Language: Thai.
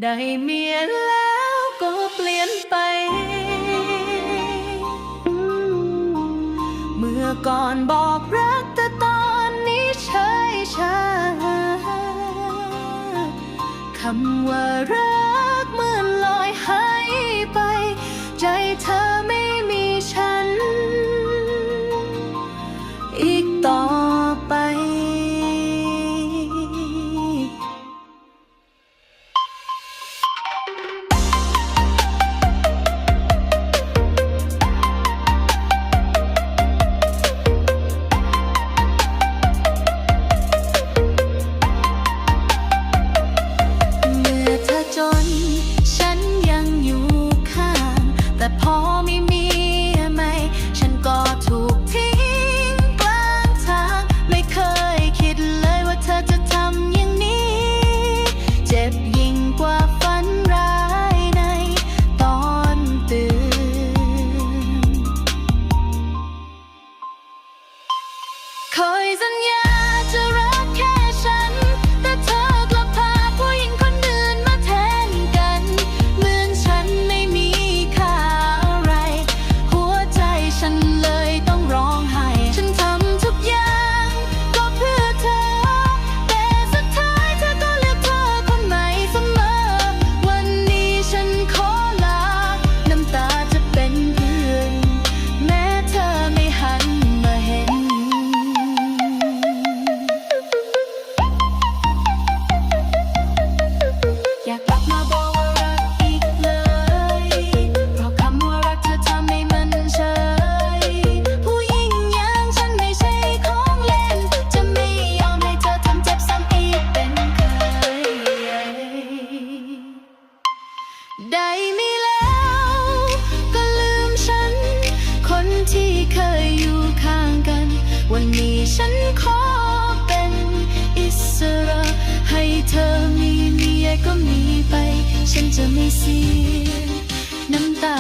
ได้เมียแล้วก็เปลี่ยนไปเมื่อก่อนบอกรักแต่ตอนนี้เฉยชาคำว่ารักเหมือนลอยหายไปใจเธอไม่มีฉันอีกต่อไปฉันยังอยู่ข้างแต่พอไม่มีใหม่ฉันก็ถูกทิ้งกลางทางไม่เคยคิดเลยว่าเธอจะทำอย่างนี้เจ็บยิ่งกว่าฝันร้ายในตอนตื่นเคยสัญญาจะรักแค่ฉันแต่เธอกลับพาผู้หญิงคนอื่นมาแทนกันเหมือนฉันไม่มีค่าอะไรหัวใจฉันเลยต้องร้องไห้ฉันทำทุกอย่างก็เพื่อเธอแต่สุดท้ายเธอก็เลือกเธอคนใหม่เสมอวันนี้ฉันขอลาน้ำตาจะเป็นเพื่อนแม้เธอไม่หันมาเห็นอยากกลับมาบอกว่ารักอีกเลยเพราะคำว่ารักเธอทำให้มันเฉยผู้หญิงอย่างฉันไม่ใช่ของเล่นจะไม่ยอมให้เธอทำเจ็บซ้ำอีกเป็นเคยได้มีแล้วก็ลืมฉันคนที่เคยอยู่ข้างกันวันนี้ฉันขอเป็นอิสระให้เธอมีเมียก็มีไปฉันจะไม่เสียน้ำตา